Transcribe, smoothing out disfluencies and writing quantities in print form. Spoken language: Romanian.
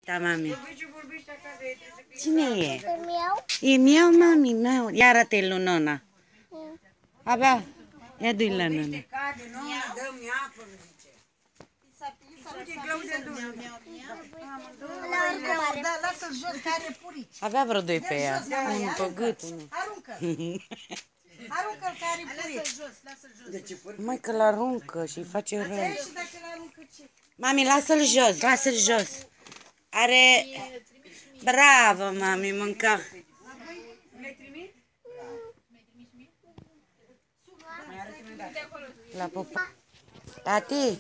Da, mami. Cine e? E meu? E meu, mami, meu. Ia arată-i lui nona. Abia, ia du-i la nona. Da, lasă-l jos, că are purici. Avea vreo doi pe ea. Unul pe gât, unul. Aruncă. Aruncă-l că are purici. Lasă-l jos. Mai că l-aruncă și-i face rău. Și dacă l-aruncă ce? Mami, lasă-l jos, lasă-l jos. Are... Bravo, mami, mânca. La pupa. Tati,